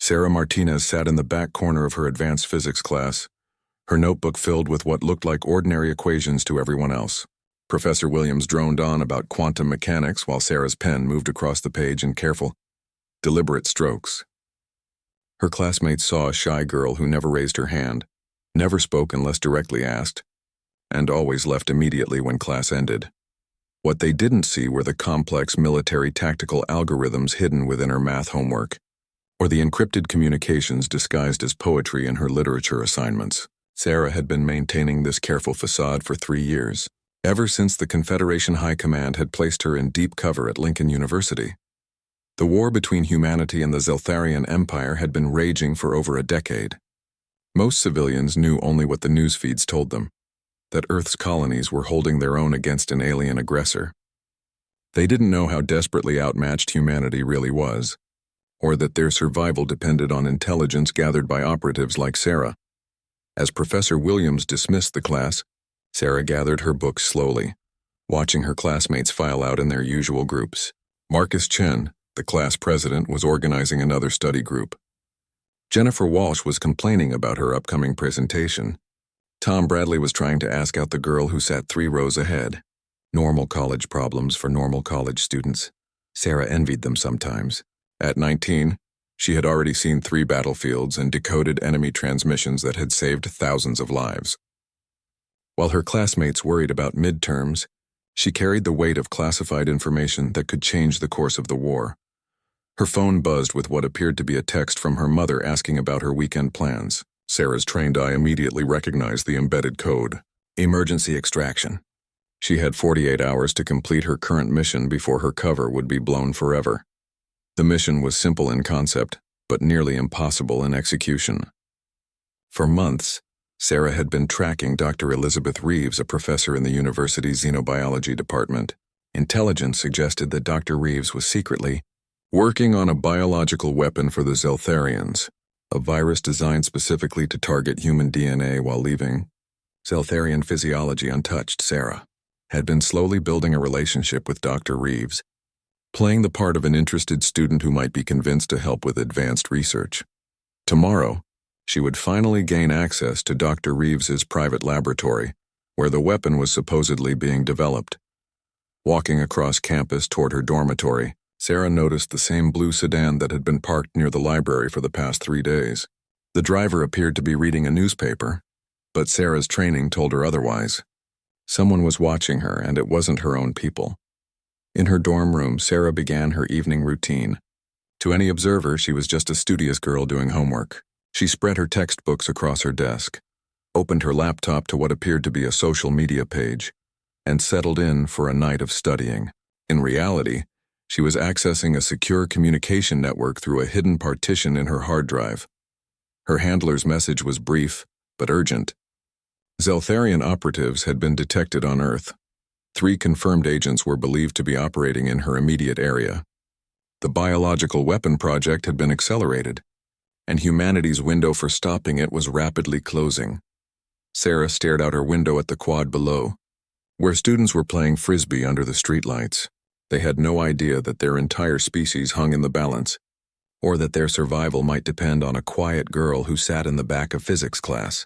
Sarah Martinez sat in the back corner of her advanced physics class, her notebook filled with what looked like ordinary equations to everyone else. Professor Williams droned on about quantum mechanics while Sarah's pen moved across the page in careful, deliberate strokes. Her classmates saw a shy girl who never raised her hand, never spoke unless directly asked, and always left immediately when class ended. What they didn't see were the complex military tactical algorithms hidden within her math homework, or the encrypted communications disguised as poetry in her literature assignments. Sarah had been maintaining this careful facade for 3 years, ever since the Confederation High Command had placed her in deep cover at Lincoln University. The war between humanity and the Zeltharian Empire had been raging for over a decade. Most civilians knew only what the news feeds told them, that Earth's colonies were holding their own against an alien aggressor. They didn't know how desperately outmatched humanity really was, or that their survival depended on intelligence gathered by operatives like Sarah. As Professor Williams dismissed the class, Sarah gathered her books slowly, watching her classmates file out in their usual groups. Marcus Chen, the class president, was organizing another study group. Jennifer Walsh was complaining about her upcoming presentation. Tom Bradley was trying to ask out the girl who sat 3 rows ahead. Normal college problems for normal college students. Sarah envied them sometimes. At 19, she had already seen 3 battlefields and decoded enemy transmissions that had saved thousands of lives. While her classmates worried about midterms, she carried the weight of classified information that could change the course of the war. Her phone buzzed with what appeared to be a text from her mother asking about her weekend plans. Sarah's trained eye immediately recognized the embedded code. Emergency extraction. She had 48 hours to complete her current mission before her cover would be blown forever. The mission was simple in concept, but nearly impossible in execution. For months, Sarah had been tracking Dr. Elizabeth Reeves, a professor in the university's xenobiology department. Intelligence suggested that Dr. Reeves was secretly working on a biological weapon for the Zeltharians, a virus designed specifically to target human DNA while leaving Zeltharian physiology untouched. Sarah had been slowly building a relationship with Dr. Reeves, playing the part of an interested student who might be convinced to help with advanced research. Tomorrow, she would finally gain access to Dr. Reeves's private laboratory, where the weapon was supposedly being developed. Walking across campus toward her dormitory, Sarah noticed the same blue sedan that had been parked near the library for the past 3 days. The driver appeared to be reading a newspaper, but Sarah's training told her otherwise. Someone was watching her, and it wasn't her own people. In her dorm room, Sarah began her evening routine. To any observer, she was just a studious girl doing homework. She spread her textbooks across her desk, opened her laptop to what appeared to be a social media page, and settled in for a night of studying. In reality, she was accessing a secure communication network through a hidden partition in her hard drive. Her handler's message was brief, but urgent. Zeltharian operatives had been detected on Earth. 3 confirmed agents were believed to be operating in her immediate area. The biological weapon project had been accelerated, and humanity's window for stopping it was rapidly closing. Sarah stared out her window at the quad below, where students were playing frisbee under the streetlights. They had no idea that their entire species hung in the balance, or that their survival might depend on a quiet girl who sat in the back of physics class.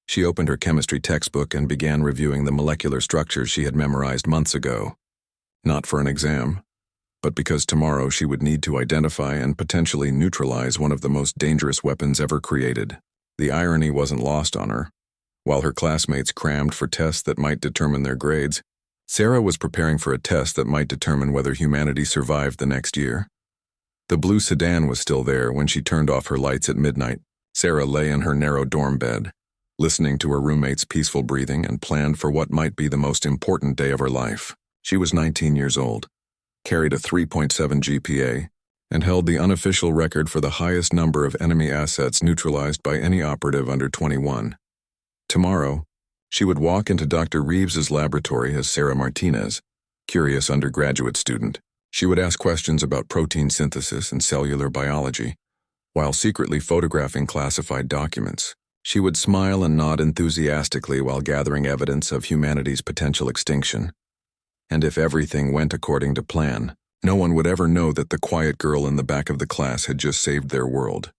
She opened her chemistry textbook and began reviewing the molecular structures she had memorized months ago. Not for an exam, but because tomorrow she would need to identify and potentially neutralize one of the most dangerous weapons ever created. The irony wasn't lost on her. While her classmates crammed for tests that might determine their grades, Sarah was preparing for a test that might determine whether humanity survived the next year. The blue sedan was still there when she turned off her lights at midnight. Sarah lay in her narrow dorm bed, listening to her roommate's peaceful breathing, and planned for what might be the most important day of her life. She was 19 years old, carried a 3.7 GPA, and held the unofficial record for the highest number of enemy assets neutralized by any operative under 21. Tomorrow, she would walk into Dr. Reeves's laboratory as Sarah Martinez, curious undergraduate student. She would ask questions about protein synthesis and cellular biology, while secretly photographing classified documents. She would smile and nod enthusiastically while gathering evidence of humanity's potential extinction. And if everything went according to plan, no one would ever know that the quiet girl in the back of the class had just saved their world.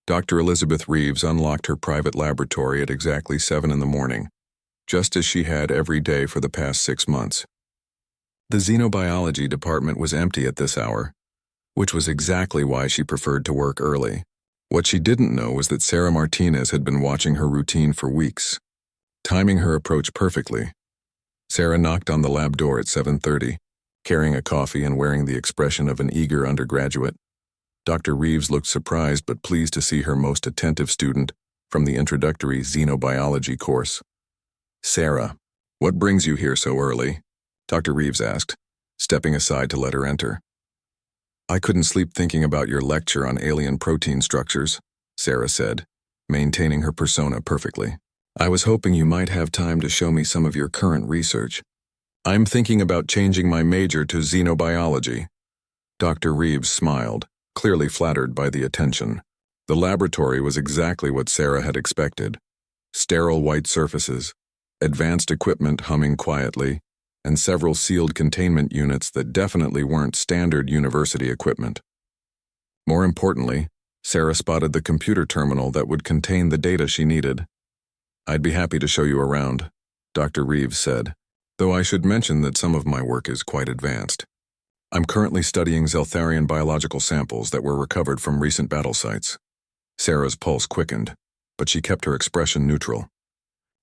Dr. Elizabeth Reeves unlocked her private laboratory at exactly 7 in the morning, just as she had every day for the past 6 months. The xenobiology department was empty at this hour, which was exactly why she preferred to work early. What she didn't know was that Sarah Martinez had been watching her routine for weeks, timing her approach perfectly. Sarah knocked on the lab door at 7:30, carrying a coffee and wearing the expression of an eager undergraduate. Dr. Reeves looked surprised but pleased to see her most attentive student from the introductory xenobiology course. "Sarah, what brings you here so early?" Dr. Reeves asked, stepping aside to let her enter. "I couldn't sleep thinking about your lecture on alien protein structures," Sarah said, maintaining her persona perfectly. "I was hoping you might have time to show me some of your current research. I'm thinking about changing my major to xenobiology." Dr. Reeves smiled, clearly flattered by the attention. The laboratory was exactly what Sarah had expected. Sterile white surfaces, advanced equipment humming quietly, and several sealed containment units that definitely weren't standard university equipment. More importantly, Sarah spotted the computer terminal that would contain the data she needed. "I'd be happy to show you around," Dr. Reeves said, "though I should mention that some of my work is quite advanced. I'm currently studying Zeltharian biological samples that were recovered from recent battle sites." Sarah's pulse quickened, but she kept her expression neutral.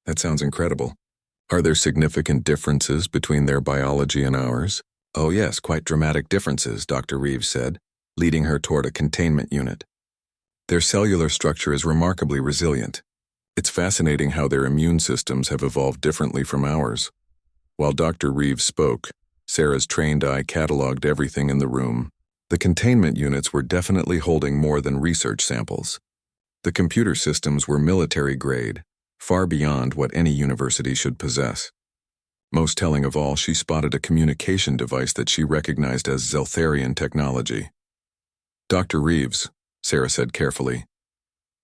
"That sounds incredible. Are there significant differences between their biology and ours?" "Oh yes, quite dramatic differences," Dr. Reeves said, leading her toward a containment unit. "Their cellular structure is remarkably resilient. It's fascinating how their immune systems have evolved differently from ours." While Dr. Reeves spoke, Sarah's trained eye cataloged everything in the room. The containment units were definitely holding more than research samples. The computer systems were military grade, far beyond what any university should possess. Most telling of all, she spotted a communication device that she recognized as Zeltharian technology. "Dr. Reeves," Sarah said carefully,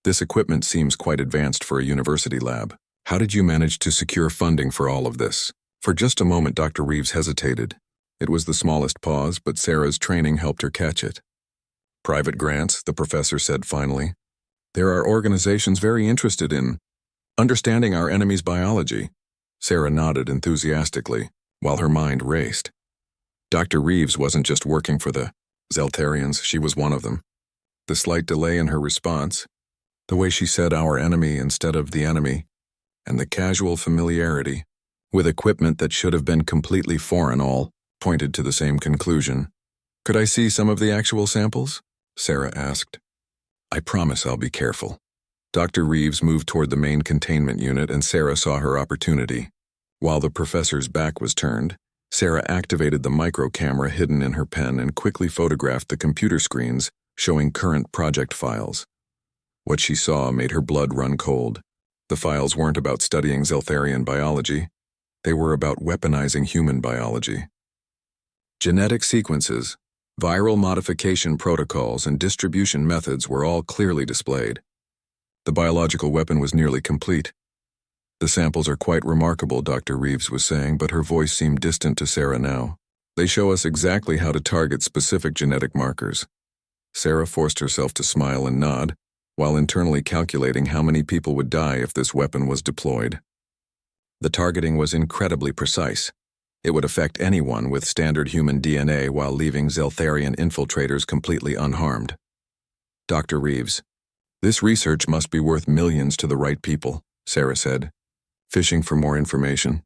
"this equipment seems quite advanced for a university lab. How did you manage to secure funding for all of this?" For just a moment, Dr. Reeves hesitated. It was the smallest pause, but Sarah's training helped her catch it. "Private grants," the professor said finally. "There are organizations very interested in understanding our enemy's biology." Sarah nodded enthusiastically, while her mind raced. Dr. Reeves wasn't just working for the Zeltharians, she was one of them. The slight delay in her response, the way she said "our enemy" instead of "the enemy," and the casual familiarity with equipment that should have been completely foreign all pointed to the same conclusion. "Could I see some of the actual samples?" Sarah asked. "I promise I'll be careful." Dr. Reeves moved toward the main containment unit and Sarah saw her opportunity. While the professor's back was turned, Sarah activated the micro camera hidden in her pen and quickly photographed the computer screens showing current project files. What she saw made her blood run cold. The files weren't about studying Zeltharian biology. They were about weaponizing human biology. Genetic sequences, viral modification protocols, and distribution methods were all clearly displayed. The biological weapon was nearly complete. "The samples are quite remarkable," Dr. Reeves was saying, but her voice seemed distant to Sarah now. "They show us exactly how to target specific genetic markers." Sarah forced herself to smile and nod, while internally calculating how many people would die if this weapon was deployed. The targeting was incredibly precise. It would affect anyone with standard human DNA while leaving Zeltharian infiltrators completely unharmed. "Dr. Reeves, this research must be worth millions to the right people," Sarah said, fishing for more information.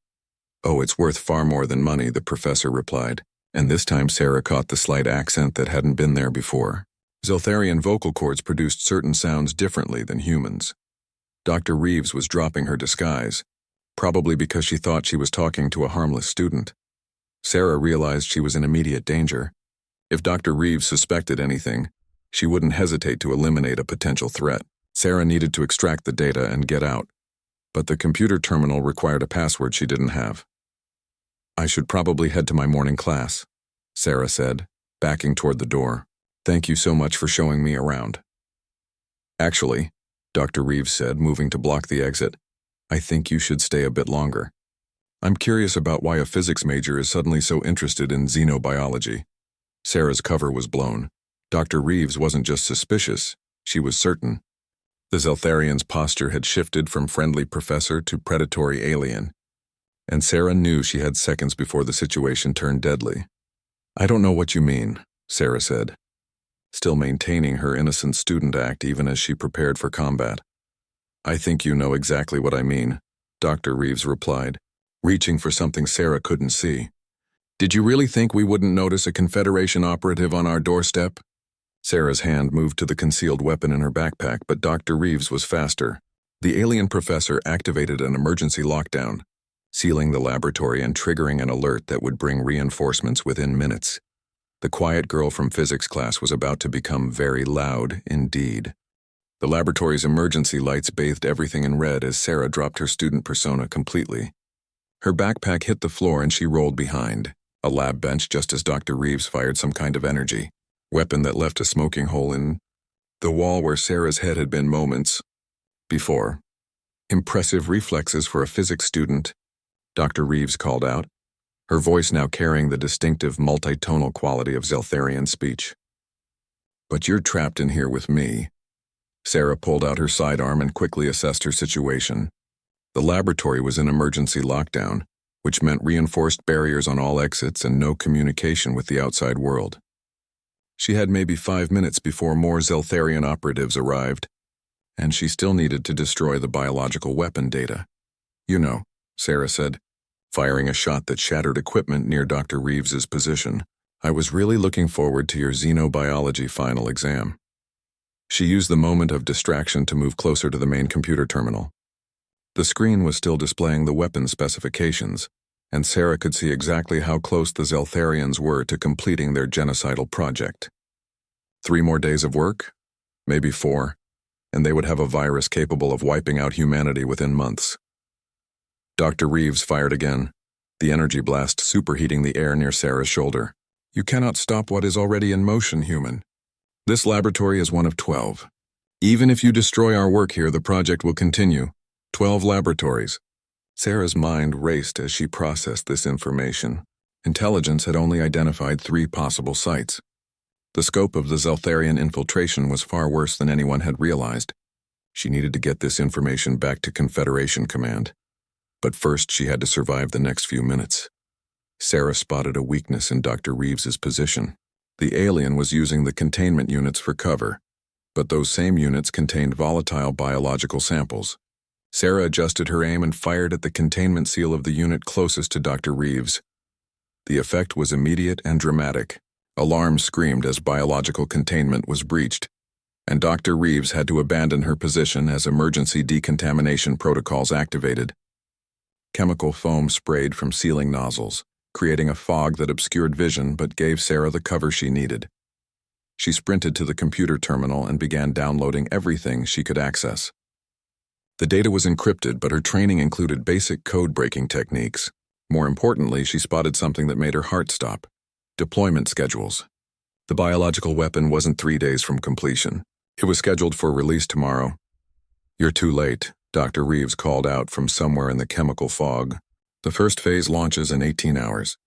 "Oh, it's worth far more than money," the professor replied, and this time Sarah caught the slight accent that hadn't been there before. "Zeltharian vocal cords produced certain sounds differently than humans." Dr. Reeves was dropping her disguise, probably because she thought she was talking to a harmless student. Sarah realized she was in immediate danger. If Dr. Reeves suspected anything, she wouldn't hesitate to eliminate a potential threat. Sarah needed to extract the data and get out, but the computer terminal required a password she didn't have. "I should probably head to my morning class," Sarah said, backing toward the door. "Thank you so much for showing me around." "Actually," Dr. Reeves said, moving to block the exit, "I think you should stay a bit longer. I'm curious about why a physics major is suddenly so interested in xenobiology." Sarah's cover was blown. Dr. Reeves wasn't just suspicious, she was certain. The Zeltharian's posture had shifted from friendly professor to predatory alien, and Sarah knew she had seconds before the situation turned deadly. "I don't know what you mean," Sarah said, still maintaining her innocent student act even as she prepared for combat. "I think you know exactly what I mean," Dr. Reeves replied, reaching for something Sarah couldn't see. "Did you really think we wouldn't notice a Confederation operative on our doorstep?" Sarah's hand moved to the concealed weapon in her backpack, but Dr. Reeves was faster. The alien professor activated an emergency lockdown, sealing the laboratory and triggering an alert that would bring reinforcements within minutes. The quiet girl from physics class was about to become very loud indeed. The laboratory's emergency lights bathed everything in red as Sarah dropped her student persona completely. Her backpack hit the floor and she rolled behind a lab bench just as Dr. Reeves fired some kind of energy weapon that left a smoking hole in the wall where Sarah's head had been moments before. "Impressive reflexes for a physics student," Dr. Reeves called out, her voice now carrying the distinctive multitonal quality of Zeltharian speech. "But you're trapped in here with me." Sarah pulled out her sidearm and quickly assessed her situation. The laboratory was in emergency lockdown, which meant reinforced barriers on all exits and no communication with the outside world. She had maybe 5 minutes before more Zeltharian operatives arrived, and she still needed to destroy the biological weapon data. "You know," Sarah said, firing a shot that shattered equipment near Dr. Reeves's position, "I was really looking forward to your xenobiology final exam." She used the moment of distraction to move closer to the main computer terminal. The screen was still displaying the weapon specifications, and Sarah could see exactly how close the Zeltharians were to completing their genocidal project. 3 more days of work? Maybe 4, and they would have a virus capable of wiping out humanity within months. Dr. Reeves fired again, the energy blast superheating the air near Sarah's shoulder. "You cannot stop what is already in motion, human. This laboratory is one of 12. Even if you destroy our work here, the project will continue. 12 laboratories." Sarah's mind raced as she processed this information. Intelligence had only identified 3 possible sites. The scope of the Zeltharian infiltration was far worse than anyone had realized. She needed to get this information back to Confederation Command. But first she had to survive the next few minutes. Sarah spotted a weakness in Dr. Reeves's position. The alien was using the containment units for cover, but those same units contained volatile biological samples. Sarah adjusted her aim and fired at the containment seal of the unit closest to Dr. Reeves. The effect was immediate and dramatic. Alarms screamed as biological containment was breached, and Dr. Reeves had to abandon her position as emergency decontamination protocols activated. Chemical foam sprayed from sealing nozzles, creating a fog that obscured vision but gave Sarah the cover she needed. She sprinted to the computer terminal and began downloading everything she could access. The data was encrypted, but her training included basic code-breaking techniques. More importantly, she spotted something that made her heart stop: deployment schedules. The biological weapon wasn't 3 days from completion. It was scheduled for release tomorrow. "You're too late," Dr. Reeves called out from somewhere in the chemical fog. "The first phase launches in 18 hours.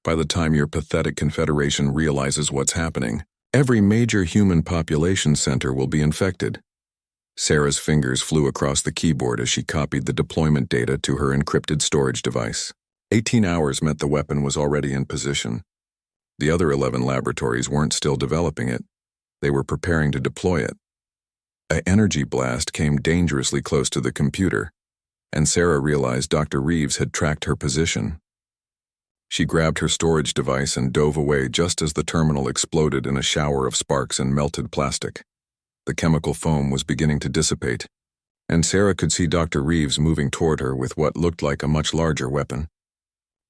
By the time your pathetic Confederation realizes what's happening, every major human population center will be infected." Sarah's fingers flew across the keyboard as she copied the deployment data to her encrypted storage device. 18 hours meant the weapon was already in position. The other 11 laboratories weren't still developing it. They were preparing to deploy it. An energy blast came dangerously close to the computer, and Sarah realized Dr. Reeves had tracked her position. She grabbed her storage device and dove away just as the terminal exploded in a shower of sparks and melted plastic. The chemical foam was beginning to dissipate, and Sarah could see Dr. Reeves moving toward her with what looked like a much larger weapon.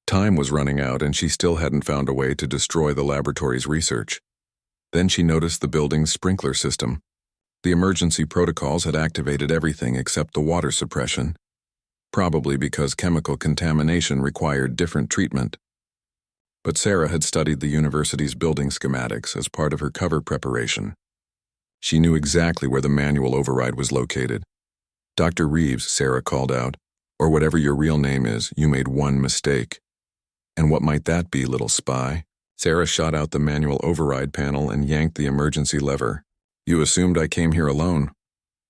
Time was running out, and she still hadn't found a way to destroy the laboratory's research. Then she noticed the building's sprinkler system. The emergency protocols had activated everything except the water suppression, probably because chemical contamination required different treatment. But Sarah had studied the university's building schematics as part of her cover preparation. She knew exactly where the manual override was located. "Dr. Reeves," Sarah called out, "or whatever your real name is, you made one mistake." "And what might that be, little spy?" Sarah shot out the manual override panel and yanked the emergency lever. "You assumed I came here alone.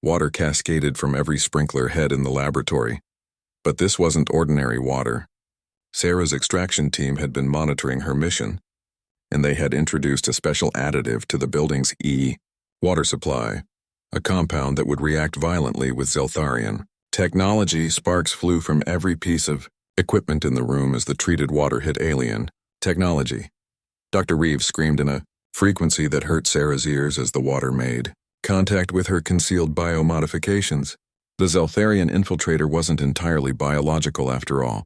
Water cascaded from every sprinkler head in the laboratory. But this wasn't ordinary water. Sarah's extraction team had been monitoring her mission, and they had introduced a special additive to the building's water supply, a compound that would react violently with Zeltharian technology. Sparks flew from every piece of equipment in the room as the treated water hit alien technology. Dr. Reeves screamed in a frequency that hurt Sarah's ears as the water made contact with her concealed biomodifications. The Zeltharian infiltrator wasn't entirely biological after all.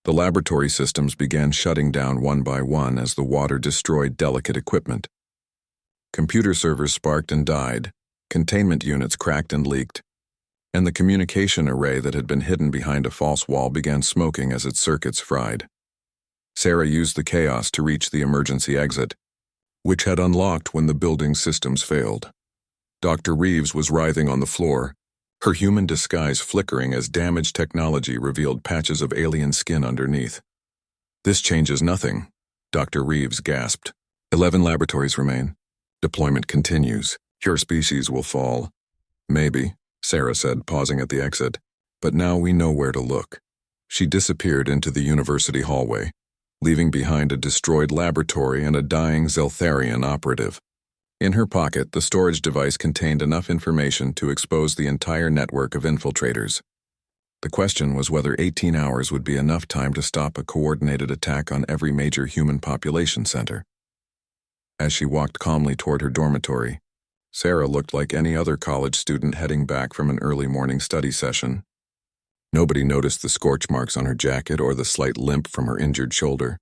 The laboratory systems began shutting down one by one as the water destroyed delicate equipment. Computer servers sparked and died, containment units cracked and leaked, and the communication array that had been hidden behind a false wall began smoking as its circuits fried. Sarah used the chaos to reach the emergency exit, which had unlocked when the building's systems failed. Dr. Reeves was writhing on the floor, her human disguise flickering as damaged technology revealed patches of alien skin underneath. "This changes nothing," Dr. Reeves gasped. 11 laboratories remain. Deployment continues. Your species will fall. Maybe, Sarah said, pausing at the exit. But now we know where to look. She disappeared into the university hallway, leaving behind a destroyed laboratory and a dying Zeltharian operative. In her pocket, the storage device contained enough information to expose the entire network of infiltrators. The question was whether 18 hours would be enough time to stop a coordinated attack on every major human population center. As she walked calmly toward her dormitory, Sarah looked like any other college student heading back from an early morning study session. Nobody noticed the scorch marks on her jacket or the slight limp from her injured shoulder.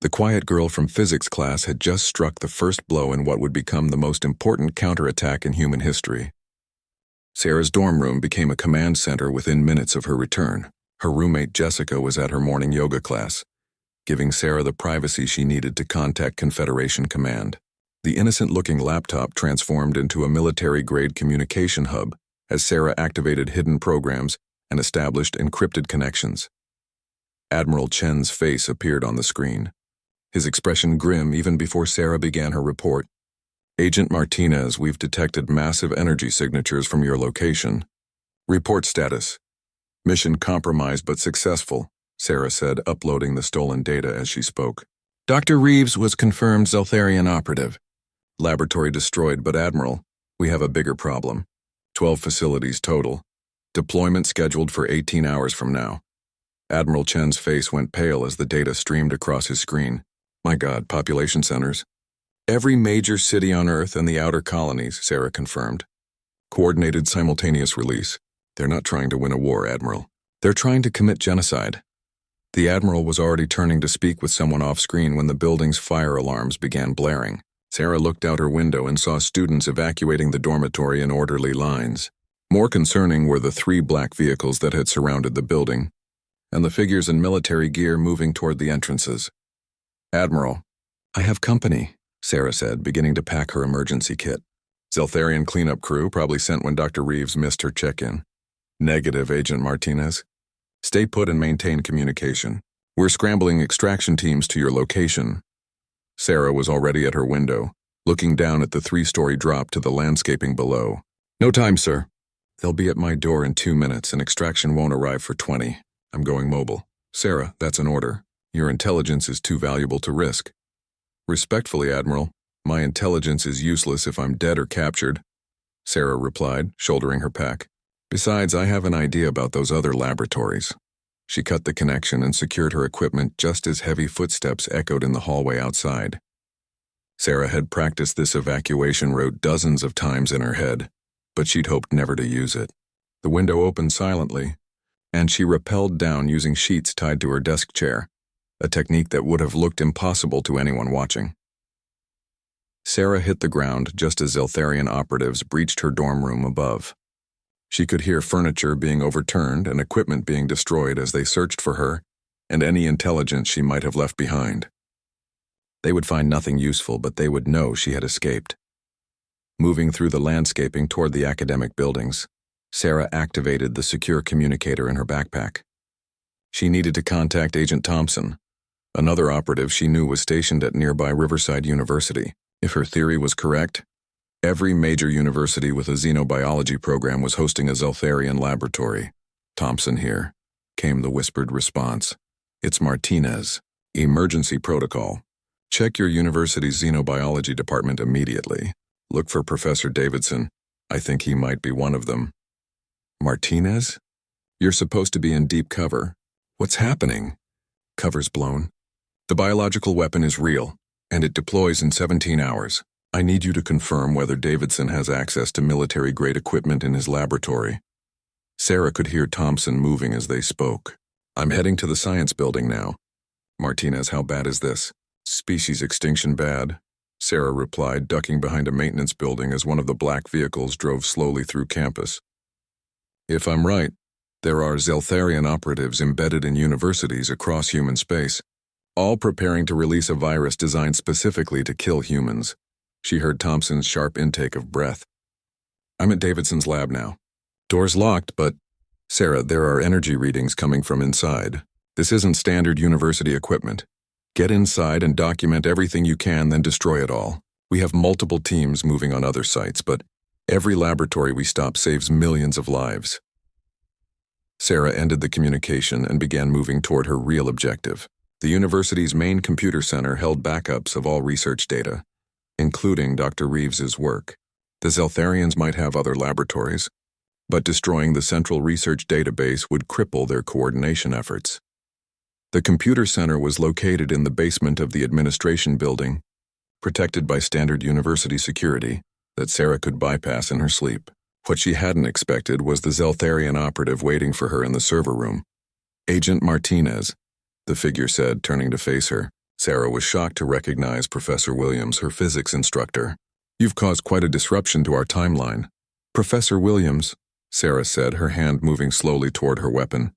The quiet girl from physics class had just struck the first blow in what would become the most important counterattack in human history. Sarah's dorm room became a command center within minutes of her return. Her roommate Jessica was at her morning yoga class, giving Sarah the privacy she needed to contact Confederation Command. The innocent-looking laptop transformed into a military-grade communication hub as Sarah activated hidden programs and established encrypted connections. Admiral Chen's face appeared on the screen, his expression grim even before Sarah began her report. "Agent Martinez, we've detected massive energy signatures from your location. Report status. Mission compromised but successful," Sarah said, uploading the stolen data as she spoke. "Dr. Reeves was confirmed Zeltharian operative. Laboratory destroyed, but Admiral, we have a bigger problem. 12 facilities total. Deployment scheduled for 18 hours from now." Admiral Chen's face went pale as the data streamed across his screen. "My God, population centers. Every major city on Earth and the outer colonies," Sarah confirmed. "Coordinated simultaneous release. They're not trying to win a war, Admiral. They're trying to commit genocide." The Admiral was already turning to speak with someone off-screen when the building's fire alarms began blaring. Sarah looked out her window and saw students evacuating the dormitory in orderly lines. More concerning were the 3 black vehicles that had surrounded the building, and the figures in military gear moving toward the entrances. "Admiral, I have company," Sarah said, beginning to pack her emergency kit. "Zeltharian cleanup crew, probably sent when Dr. Reeves missed her check-in." "Negative, Agent Martinez. Stay put and maintain communication. We're scrambling extraction teams to your location." Sarah was already at her window, looking down at the 3-story drop to the landscaping below. "No time, sir. They'll be at my door in 2 minutes and extraction won't arrive for 20. I'm going mobile." "Sarah, that's an order. Your intelligence is too valuable to risk." "Respectfully, Admiral, my intelligence is useless if I'm dead or captured," Sarah replied, shouldering her pack. "Besides, I have an idea about those other laboratories." She cut the connection and secured her equipment just as heavy footsteps echoed in the hallway outside. Sarah had practiced this evacuation route dozens of times in her head, but she'd hoped never to use it. The window opened silently, and she rappelled down using sheets tied to her desk chair, a technique that would have looked impossible to anyone watching. Sarah hit the ground just as Zeltharian operatives breached her dorm room above. She could hear furniture being overturned and equipment being destroyed as they searched for her and any intelligence she might have left behind. They would find nothing useful, but they would know she had escaped. Moving through the landscaping toward the academic buildings, Sarah activated the secure communicator in her backpack. She needed to contact Agent Thompson, another operative she knew was stationed at nearby Riverside University. If her theory was correct, Every major university with a xenobiology program was hosting a Zeltharian laboratory. "Thompson here," came the whispered response. "It's Martinez. Emergency protocol. Check your university's xenobiology department immediately. Look for Professor Davidson. I think he might be one of them." "Martinez? You're supposed to be in deep cover. What's happening?" "Cover's blown. The biological weapon is real, and it deploys in 17 hours. I need you to confirm whether Davidson has access to military-grade equipment in his laboratory." Sarah could hear Thompson moving as they spoke. "I'm heading to the science building now." "Martinez, how bad is this?" "Species extinction bad," Sarah replied, ducking behind a maintenance building as one of the black vehicles drove slowly through campus. "If I'm right, there are Zeltharian operatives embedded in universities across human space, all preparing to release a virus designed specifically to kill humans." She heard Thompson's sharp intake of breath. "I'm at Davidson's lab now. Door's locked, but—" "Sarah, there are energy readings coming from inside. This isn't standard university equipment. Get inside and document everything you can, then destroy it all. We have multiple teams moving on other sites, but every laboratory we stop saves millions of lives." Sarah ended the communication and began moving toward her real objective. The university's main computer center held backups of all research data, including Dr. Reeves's work. The Zeltharians might have other laboratories, but destroying the central research database would cripple their coordination efforts. The computer center was located in the basement of the administration building, protected by standard university security that Sarah could bypass in her sleep. What she hadn't expected was the Zeltharian operative waiting for her in the server room. "Agent Martinez," the figure said, turning to face her. Sarah was shocked to recognize Professor Williams, her physics instructor. "You've caused quite a disruption to our timeline." "Professor Williams," Sarah said, her hand moving slowly toward her weapon.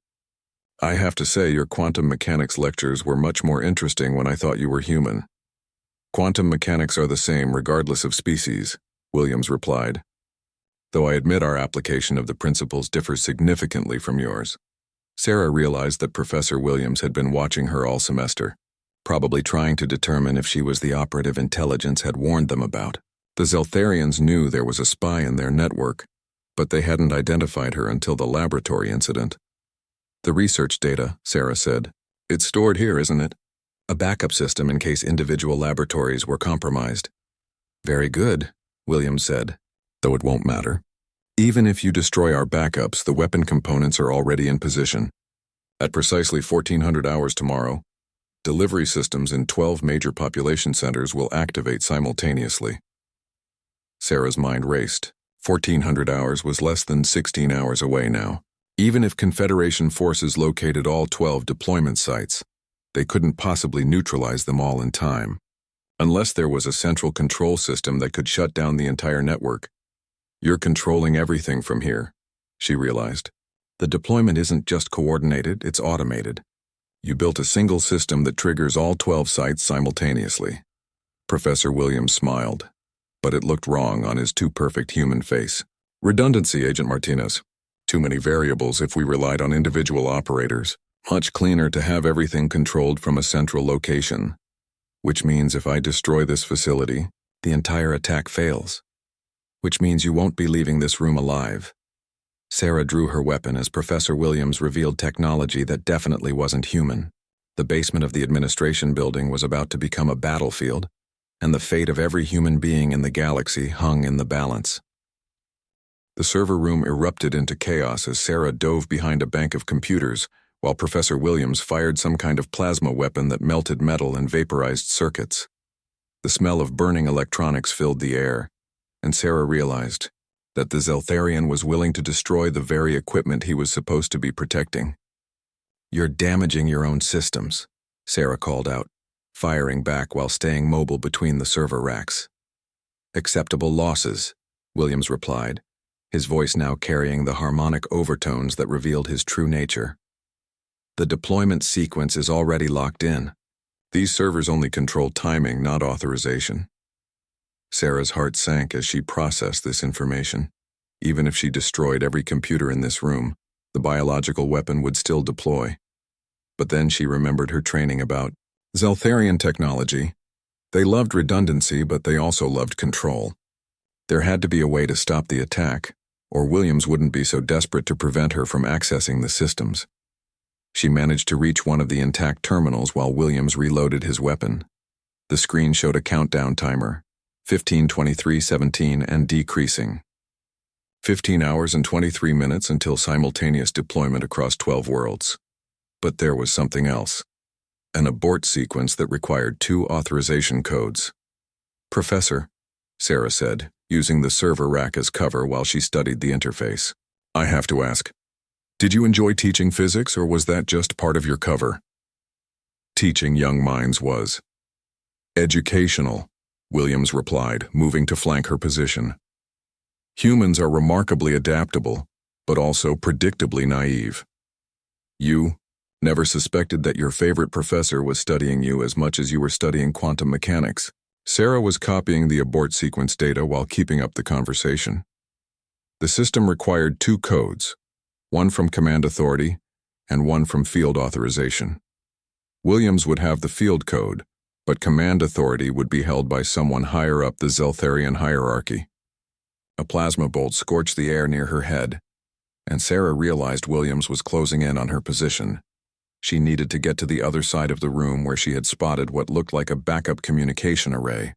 "I have to say your quantum mechanics lectures were much more interesting when I thought you were human." "Quantum mechanics are the same regardless of species," Williams replied, "though I admit our application of the principles differs significantly from yours." Sarah realized that Professor Williams had been watching her all semester, probably trying to determine if she was the operative intelligence had warned them about. The Zeltharians knew there was a spy in their network, but they hadn't identified her until the laboratory incident. "The research data," Sarah said. "It's stored here, isn't it?" "A backup system in case individual laboratories were compromised." "Very good," Williams said, "though it won't matter. Even if you destroy our backups, the weapon components are already in position. At precisely 1400 hours tomorrow, delivery systems in 12 major population centers will activate simultaneously." Sarah's mind raced. 1400 hours was less than 16 hours away now. Even if Confederation forces located all 12 deployment sites, they couldn't possibly neutralize them all in time. Unless there was a central control system that could shut down the entire network. "You're controlling everything from here," she realized. "The deployment isn't just coordinated, it's automated. You built a single system that triggers all 12 sites simultaneously." Professor Williams smiled, but it looked wrong on his too-perfect human face. "Redundancy, Agent Martinez. Too many variables if we relied on individual operators. Much cleaner to have everything controlled from a central location. Which means if I destroy this facility, the entire attack fails. Which means you won't be leaving this room alive." Sarah drew her weapon as Professor Williams revealed technology that definitely wasn't human. The basement of the administration building was about to become a battlefield, and the fate of every human being in the galaxy hung in the balance. The server room erupted into chaos as Sarah dove behind a bank of computers, while Professor Williams fired some kind of plasma weapon that melted metal and vaporized circuits. The smell of burning electronics filled the air, and Sarah realized that the Zeltharian was willing to destroy the very equipment he was supposed to be protecting. "You're damaging your own systems," Sarah called out, firing back while staying mobile between the server racks. "Acceptable losses," Williams replied, his voice now carrying the harmonic overtones that revealed his true nature. "The deployment sequence is already locked in. These servers only control timing, not authorization." Sarah's heart sank as she processed this information. Even if she destroyed every computer in this room, the biological weapon would still deploy. But then she remembered her training about Zeltharian technology. They loved redundancy, but they also loved control. There had to be a way to stop the attack, or Williams wouldn't be so desperate to prevent her from accessing the systems. She managed to reach one of the intact terminals while Williams reloaded his weapon. The screen showed a countdown timer, 15, 23, 17, and decreasing. 15 hours and 23 minutes until simultaneous deployment across 12 worlds. But there was something else. An abort sequence that required 2 authorization codes. "Professor," Sarah said, using the server rack as cover while she studied the interface. "I have to ask, did you enjoy teaching physics, or was that just part of your cover?" Teaching young minds was. "Educational," Williams replied, moving to flank her position. "Humans are remarkably adaptable, but also predictably naive. You never suspected that your favorite professor was studying you as much as you were studying quantum mechanics." Sarah was copying the abort sequence data while keeping up the conversation. The system required 2 codes, one from Command Authority and one from Field Authorization. Williams would have the field code, but Command Authority would be held by someone higher up the Zeltharian hierarchy. A plasma bolt scorched the air near her head, and Sarah realized Williams was closing in on her position. She needed to get to the other side of the room where she had spotted what looked like a backup communication array.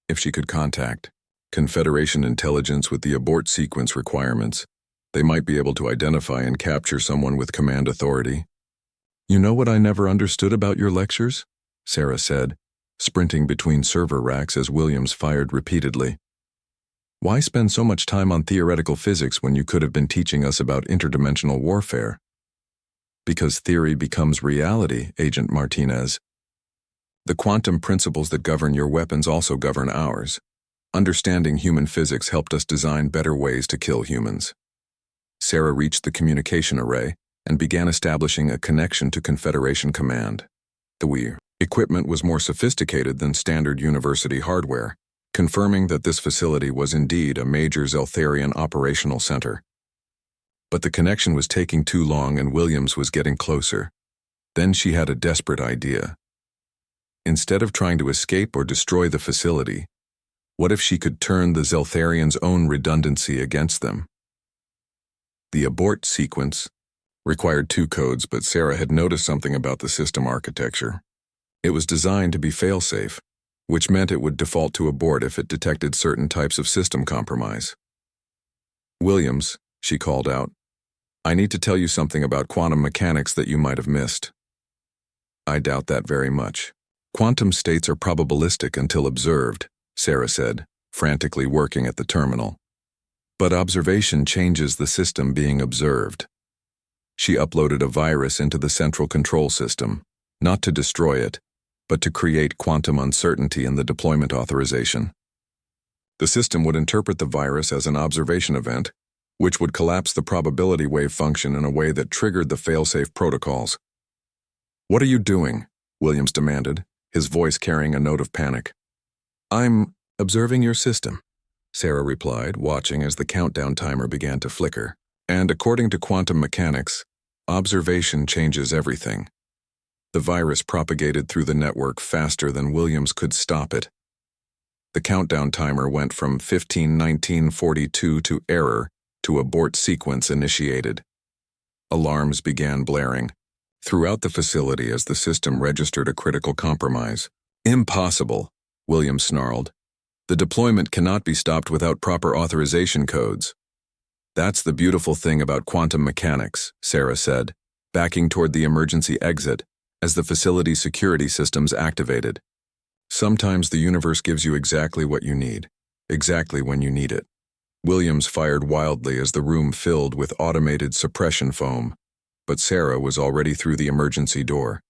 If she could contact Confederation intelligence with the abort sequence requirements, they might be able to identify and capture someone with Command Authority. "You know what I never understood about your lectures?" Sarah said, sprinting between server racks as Williams fired repeatedly. "Why spend so much time on theoretical physics when you could have been teaching us about interdimensional warfare?" "Because theory becomes reality, Agent Martinez. The quantum principles that govern your weapons also govern ours. Understanding human physics helped us design better ways to kill humans." Sarah reached the communication array and began establishing a connection to Confederation Command. The equipment was more sophisticated than standard university hardware, confirming that this facility was indeed a major Zeltharian operational center. But the connection was taking too long and Williams was getting closer. Then she had a desperate idea. Instead of trying to escape or destroy the facility, what if she could turn the Zeltharians' own redundancy against them? The abort sequence required 2 codes, but Sarah had noticed something about the system architecture. It was designed to be fail-safe, which meant it would default to abort if it detected certain types of system compromise. "Williams," she called out, "I need to tell you something about quantum mechanics that you might have missed." "I doubt that very much. Quantum states are probabilistic until observed," Sarah said, frantically working at the terminal. "But observation changes the system being observed." She uploaded a virus into the central control system, not to destroy it, but to create quantum uncertainty in the deployment authorization. The system would interpret the virus as an observation event, which would collapse the probability wave function in a way that triggered the fail-safe protocols. "What are you doing?" Williams demanded, his voice carrying a note of panic. "I'm observing your system," Sarah replied, watching as the countdown timer began to flicker. "And according to quantum mechanics, observation changes everything." The virus propagated through the network faster than Williams could stop it. The countdown timer went from 15:19:42 to error to abort sequence initiated. Alarms began blaring throughout the facility as the system registered a critical compromise. "Impossible," Williams snarled. "The deployment cannot be stopped without proper authorization codes." "That's the beautiful thing about quantum mechanics," Sarah said, backing toward the emergency exit as the facility's security systems activated. "Sometimes the universe gives you exactly what you need, exactly when you need it." Williams fired wildly as the room filled with automated suppression foam, but Sarah was already through the emergency door.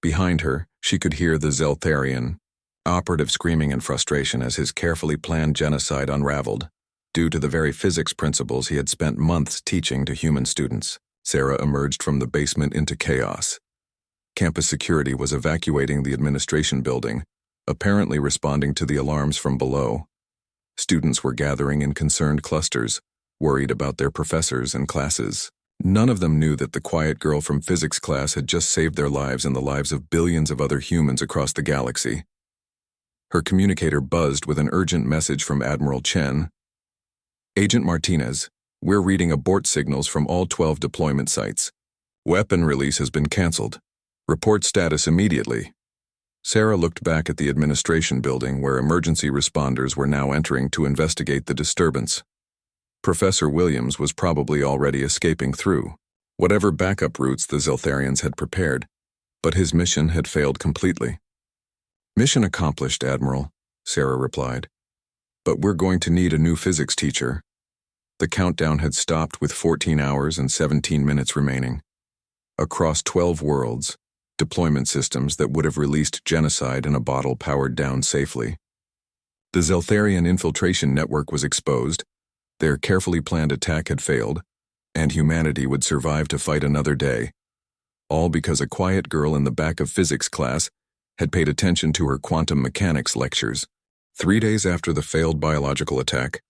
Behind her, she could hear the Zeltharian operative screaming in frustration as his carefully planned genocide unraveled. Due to the very physics principles he had spent months teaching to human students, Sarah emerged from the basement into chaos. Campus security was evacuating the administration building, apparently responding to the alarms from below. Students were gathering in concerned clusters, worried about their professors and classes. None of them knew that the quiet girl from physics class had just saved their lives and the lives of billions of other humans across the galaxy. Her communicator buzzed with an urgent message from Admiral Chen. Agent Martinez, we're reading abort signals from all 12 deployment sites. Weapon release has been canceled. Report status immediately. Sarah looked back at the administration building where emergency responders were now entering to investigate the disturbance. Professor Williams was probably already escaping through whatever backup routes the Zeltharians had prepared, but his mission had failed completely. Mission accomplished, Admiral, Sarah replied. But we're going to need a new physics teacher. The countdown had stopped with 14 hours and 17 minutes remaining. Across 12 worlds, deployment systems that would have released genocide in a bottle powered down safely. The Zeltharian infiltration network was exposed, their carefully planned attack had failed, and humanity would survive to fight another day, all because a quiet girl in the back of physics class had paid attention to her quantum mechanics lectures. 3 days after the failed biological attack,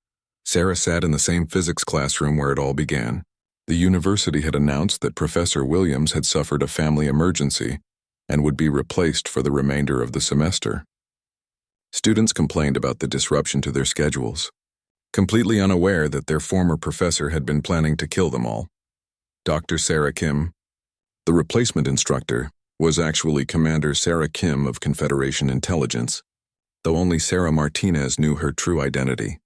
Sarah sat in the same physics classroom where it all began. The university had announced that Professor Williams had suffered a family emergency and would be replaced for the remainder of the semester. Students complained about the disruption to their schedules, completely unaware that their former professor had been planning to kill them all. Dr. Sarah Kim, the replacement instructor, was actually Commander Sarah Kim of Confederation Intelligence, though only Sarah Martinez knew her true identity.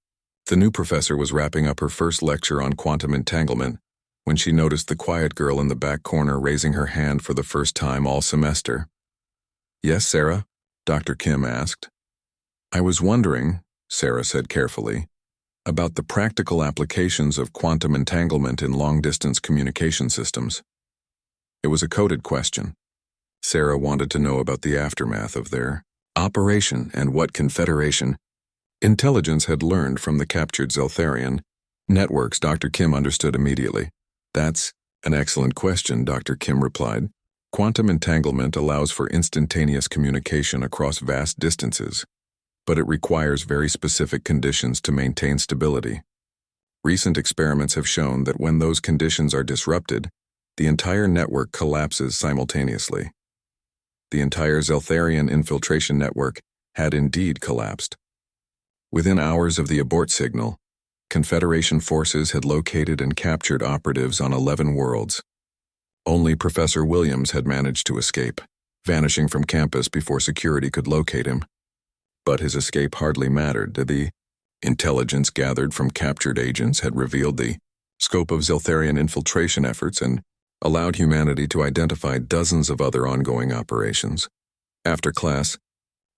The new professor was wrapping up her first lecture on quantum entanglement when she noticed the quiet girl in the back corner raising her hand for the first time all semester. Yes, Sarah? Dr. Kim asked. I was wondering, Sarah said carefully, about the practical applications of quantum entanglement in long-distance communication systems. It was a coded question. Sarah wanted to know about the aftermath of their operation and what Confederation intelligence had learned from the captured Zeltharian networks. Dr. Kim understood immediately. That's an excellent question, Dr. Kim replied. Quantum entanglement allows for instantaneous communication across vast distances, but it requires very specific conditions to maintain stability. Recent experiments have shown that when those conditions are disrupted, the entire network collapses simultaneously. The entire Zeltharian infiltration network had indeed collapsed. Within hours of the abort signal, Confederation forces had located and captured operatives on 11 worlds. Only Professor Williams had managed to escape, vanishing from campus before security could locate him. But his escape hardly mattered. The intelligence gathered from captured agents had revealed the scope of Zeltharian infiltration efforts and allowed humanity to identify dozens of other ongoing operations. After class,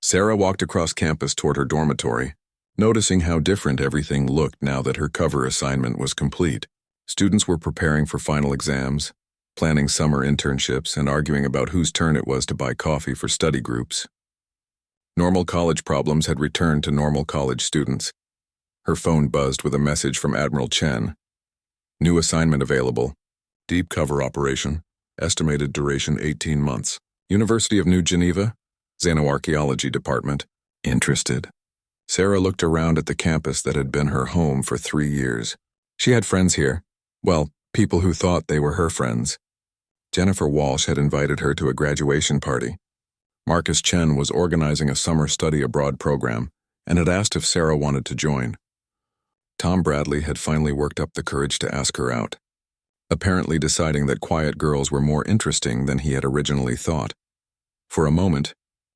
Sarah walked across campus toward her dormitory, noticing how different everything looked now that her cover assignment was complete. Students were preparing for final exams, planning summer internships, and arguing about whose turn it was to buy coffee for study groups. Normal college problems had returned to normal college students. Her phone buzzed with a message from Admiral Chen. New assignment available. Deep cover operation. Estimated duration 18 months. University of New Geneva. Xenoarchaeology Department. Interested. Sarah looked around at the campus that had been her home for 3 years. She had friends here. Well, people who thought they were her friends. Jennifer Walsh had invited her to a graduation party. Marcus Chen was organizing a summer study abroad program and had asked if Sarah wanted to join. Tom Bradley had finally worked up the courage to ask her out, apparently deciding that quiet girls were more interesting than he had originally thought. For a moment,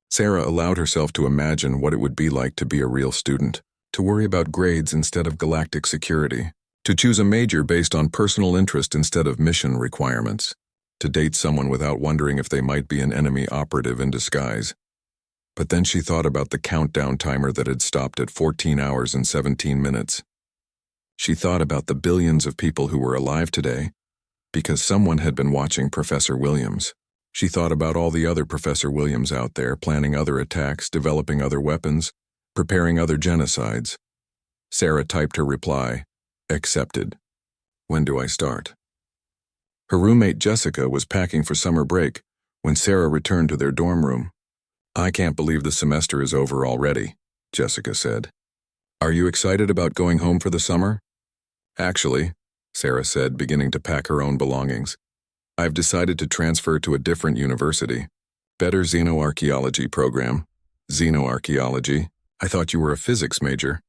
Sarah allowed herself to imagine what it would be like to be a real student, to worry about grades instead of galactic security, to choose a major based on personal interest instead of mission requirements, to date someone without wondering if they might be an enemy operative in disguise. But then she thought about the countdown timer that had stopped at 14 hours and 17 minutes. She thought about the billions of people who were alive today because someone had been watching Professor Williams. She thought about all the other Professor Williams out there planning other attacks, developing other weapons, preparing other genocides. Sarah typed her reply, accepted. When do I start? Her roommate Jessica was packing for summer break when Sarah returned to their dorm room. I can't believe the semester is over already, Jessica said. Are you excited about going home for the summer? Actually, Sarah said, beginning to pack her own belongings. I've decided to transfer to a different university, better xenoarchaeology program, Xenoarchaeology. I thought you were a physics major.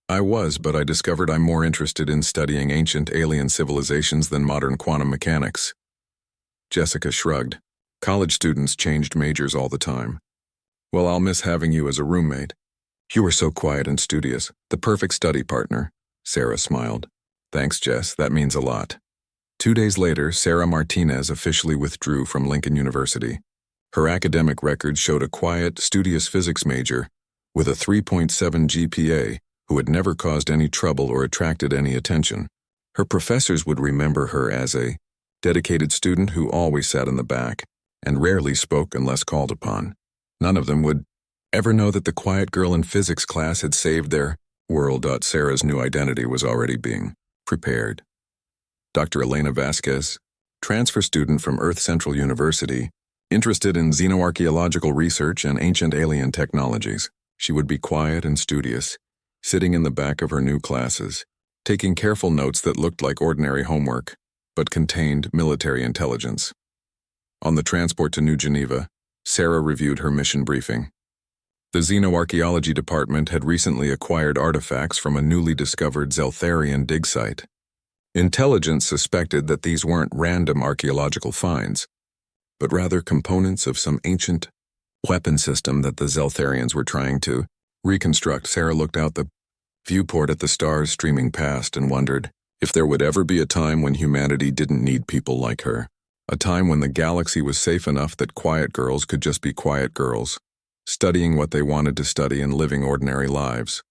I was, but I discovered I'm more interested in studying ancient alien civilizations than modern quantum mechanics. Jessica shrugged. College students changed majors all the time. Well, I'll miss having you as a roommate. You were so quiet and studious, the perfect study partner. Sarah smiled. Thanks, Jess, that means a lot. 2 days later, Sarah Martinez officially withdrew from Lincoln University. Her academic record showed a quiet, studious physics major with a 3.7 GPA who had never caused any trouble or attracted any attention. Her professors would remember her as a dedicated student who always sat in the back and rarely spoke unless called upon. None of them would ever know that the quiet girl in physics class had saved their world. Sarah's new identity was already being prepared. Dr. Elena Vasquez, transfer student from Earth Central University, interested in xenoarchaeological research and ancient alien technologies. She would be quiet and studious, sitting in the back of her new classes, taking careful notes that looked like ordinary homework, but contained military intelligence. On the transport to New Geneva, Sarah reviewed her mission briefing. The xenoarchaeology department had recently acquired artifacts from a newly discovered Zeltharian dig site. Intelligence suspected that these weren't random archaeological finds, but rather components of some ancient weapon system that the Zeltharians were trying to reconstruct. Sarah looked out the viewport at the stars streaming past and wondered if there would ever be a time when humanity didn't need people like her. A time when the galaxy was safe enough that quiet girls could just be quiet girls, studying what they wanted to study and living ordinary lives.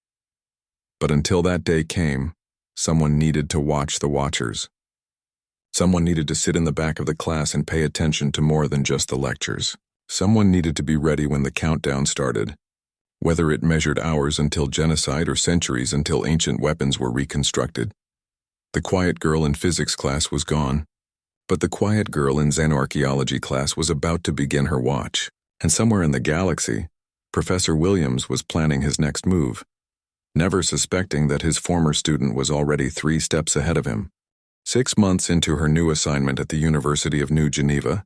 But until that day came, someone needed to watch the watchers. Someone needed to sit in the back of the class and pay attention to more than just the lectures. Someone needed to be ready when the countdown started, whether it measured hours until genocide or centuries until ancient weapons were reconstructed. The quiet girl in physics class was gone, but the quiet girl in xenoarchaeology class was about to begin her watch, and somewhere in the galaxy, Professor Williams was planning his next move, never suspecting that his former student was already 3 steps ahead of him. 6 months into her new assignment at the University of New Geneva,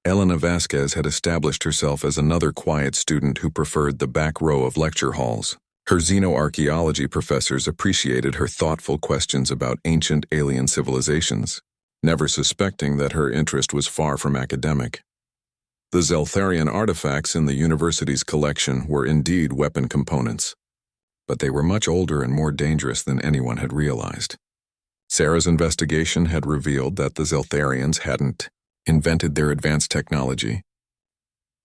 Elena Vasquez had established herself as another quiet student who preferred the back row of lecture halls. Her xenoarchaeology professors appreciated her thoughtful questions about ancient alien civilizations, never suspecting that her interest was far from academic. The Zeltharian artifacts in the university's collection were indeed weapon components, but they were much older and more dangerous than anyone had realized. Sarah's investigation had revealed that the Zeltharians hadn't invented their advanced technology.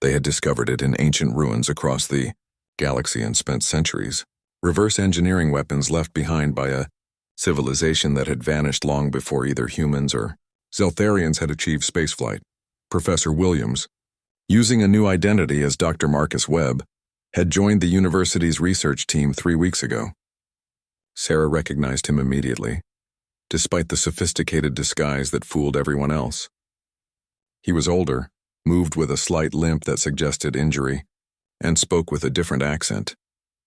They had discovered it in ancient ruins across the galaxy and spent centuries reverse engineering weapons left behind by a civilization that had vanished long before either humans or Zeltharians had achieved spaceflight. Professor Williams, using a new identity as Dr. Marcus Webb, had joined the university's research team 3 weeks ago. Sarah recognized him immediately, despite the sophisticated disguise that fooled everyone else. He was older, moved with a slight limp that suggested injury, and spoke with a different accent,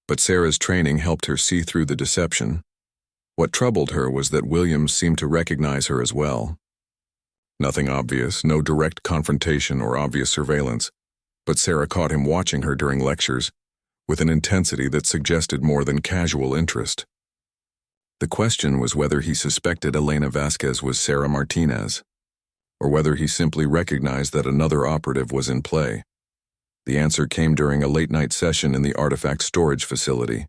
but Sarah's training helped her see through the deception. What troubled her was that Williams seemed to recognize her as well. Nothing obvious, no direct confrontation or obvious surveillance, but Sarah caught him watching her during lectures with an intensity that suggested more than casual interest. The question was whether he suspected Elena Vasquez was Sarah Martinez, or whether he simply recognized that another operative was in play. The answer came during a late-night session in the artifact storage facility.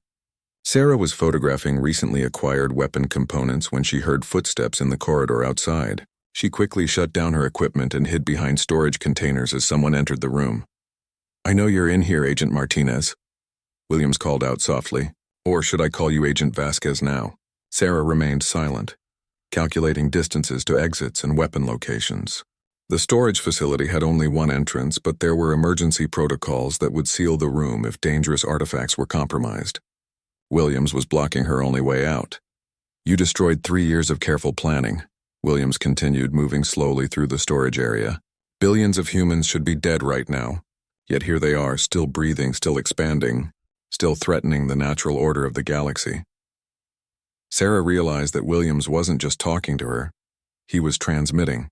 Sarah was photographing recently acquired weapon components when she heard footsteps in the corridor outside. She quickly shut down her equipment and hid behind storage containers as someone entered the room. "I know you're in here, Agent Martinez," Williams called out softly. "Or should I call you Agent Vasquez now?" Sarah remained silent, calculating distances to exits and weapon locations. The storage facility had only one entrance, but there were emergency protocols that would seal the room if dangerous artifacts were compromised. Williams was blocking her only way out. "You destroyed 3 years of careful planning," Williams continued, moving slowly through the storage area. "Billions of humans should be dead right now, yet here they are, still breathing, still expanding, still threatening the natural order of the galaxy." Sarah realized that Williams wasn't just talking to her, he was transmitting.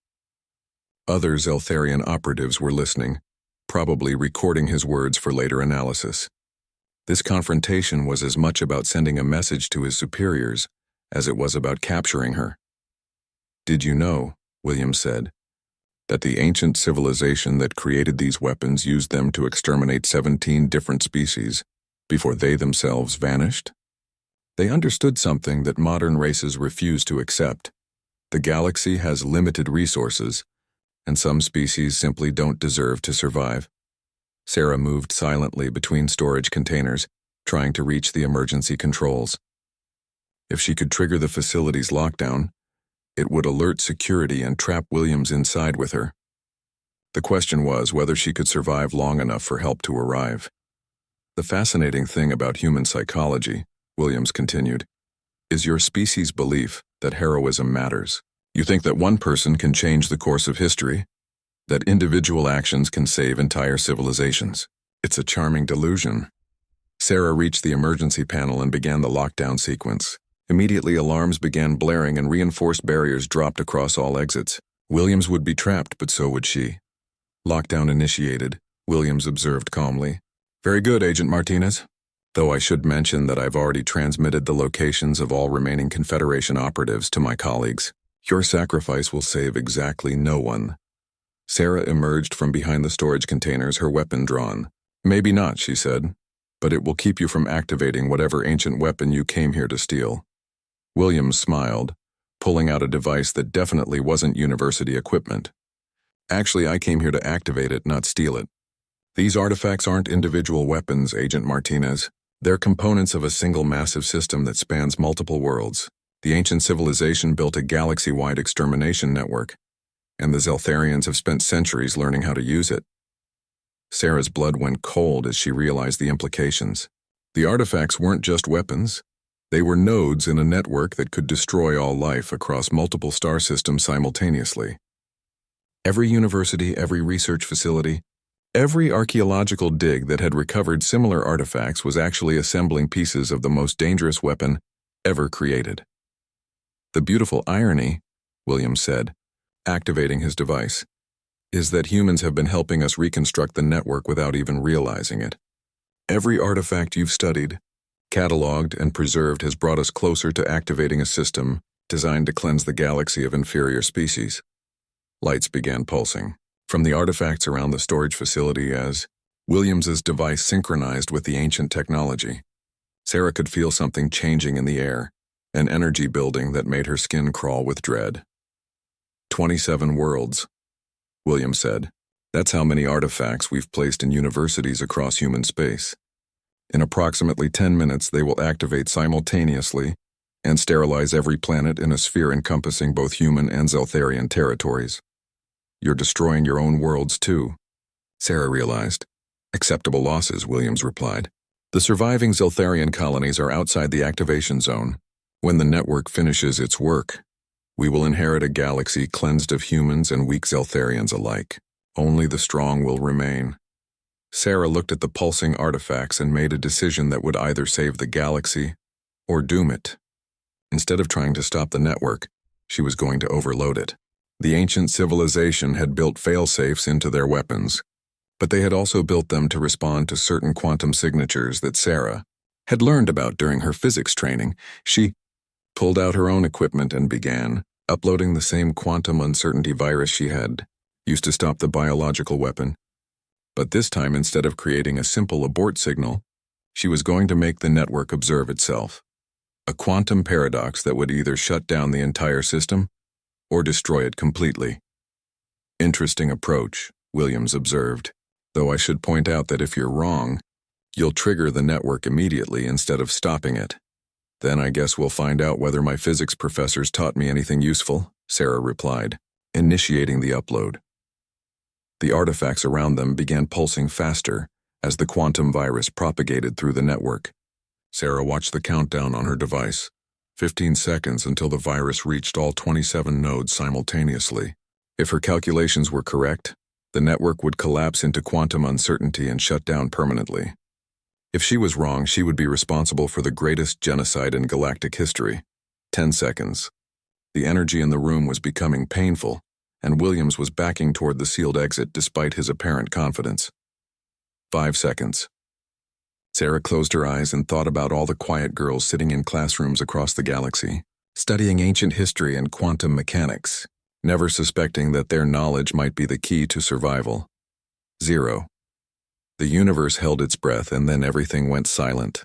Other Zeltharian operatives were listening, probably recording his words for later analysis. This confrontation was as much about sending a message to his superiors as it was about capturing her. "Did you know," Williams said, "that the ancient civilization that created these weapons used them to exterminate 17 different species before they themselves vanished? They understood something that modern races refuse to accept. The galaxy has limited resources, and some species simply don't deserve to survive." Sarah moved silently between storage containers, trying to reach the emergency controls. If she could trigger the facility's lockdown, it would alert security and trap Williams inside with her. The question was whether she could survive long enough for help to arrive. "The fascinating thing about human psychology," Williams continued, "is your species' belief that heroism matters. You think that one person can change the course of history, that individual actions can save entire civilizations. It's a charming delusion." Sarah reached the emergency panel and began the lockdown sequence. Immediately, alarms began blaring and reinforced barriers dropped across all exits. Williams would be trapped, but so would she. "Lockdown initiated," Williams observed calmly. "Very good, Agent Martinez. Though I should mention that I've already transmitted the locations of all remaining Confederation operatives to my colleagues. Your sacrifice will save exactly no one." Sarah emerged from behind the storage containers, her weapon drawn. "Maybe not," she said, "but it will keep you from activating whatever ancient weapon you came here to steal." Williams smiled, pulling out a device that definitely wasn't university equipment. "Actually, I came here to activate it, not steal it. These artifacts aren't individual weapons, Agent Martinez. They're components of a single massive system that spans multiple worlds. The ancient civilization built a galaxy-wide extermination network, and the Zeltharians have spent centuries learning how to use it." Sarah's blood went cold as she realized the implications. The artifacts weren't just weapons. They were nodes in a network that could destroy all life across multiple star systems simultaneously. Every university, every research facility, every archaeological dig that had recovered similar artifacts was actually assembling pieces of the most dangerous weapon ever created. "The beautiful irony," Williams said, activating his device, "is that humans have been helping us reconstruct the network without even realizing it. Every artifact you've studied, cataloged, and preserved has brought us closer to activating a system designed to cleanse the galaxy of inferior species." Lights began pulsing from the artifacts around the storage facility as Williams's device synchronized with the ancient technology. Sarah could feel something changing in the air, an energy building that made her skin crawl with dread. 27 worlds, Williams said. "That's how many artifacts we've placed in universities across human space. In approximately 10 minutes, they will activate simultaneously and sterilize every planet in a sphere encompassing both human and Zeltharian territories. You're destroying your own worlds, too," Sarah realized. "Acceptable losses," Williams replied. "The surviving Zeltharian colonies are outside the activation zone. When the network finishes its work, we will inherit a galaxy cleansed of humans and weak Zeltharians alike. Only the strong will remain." Sarah looked at the pulsing artifacts and made a decision that would either save the galaxy or doom it. Instead of trying to stop the network, she was going to overload it. The ancient civilization had built fail-safes into their weapons, but they had also built them to respond to certain quantum signatures that Sarah had learned about during her physics training. She pulled out her own equipment and began uploading the same quantum uncertainty virus she had used to stop the biological weapon. But this time, instead of creating a simple abort signal, she was going to make the network observe itself. A quantum paradox that would either shut down the entire system or destroy it completely. "Interesting approach," Williams observed, "though I should point out that if you're wrong, you'll trigger the network immediately instead of stopping it. Then I guess we'll find out whether my physics professors taught me anything useful," Sarah replied, initiating the upload. The artifacts around them began pulsing faster as the quantum virus propagated through the network. Sarah watched the countdown on her device. 15 seconds until the virus reached all 27 nodes simultaneously. If her calculations were correct, the network would collapse into quantum uncertainty and shut down permanently. If she was wrong, she would be responsible for the greatest genocide in galactic history. 10 seconds. The energy in the room was becoming painful, and Williams was backing toward the sealed exit despite his apparent confidence. 5 seconds. Sarah closed her eyes and thought about all the quiet girls sitting in classrooms across the galaxy, studying ancient history and quantum mechanics, never suspecting that their knowledge might be the key to survival. 0. The universe held its breath and then everything went silent.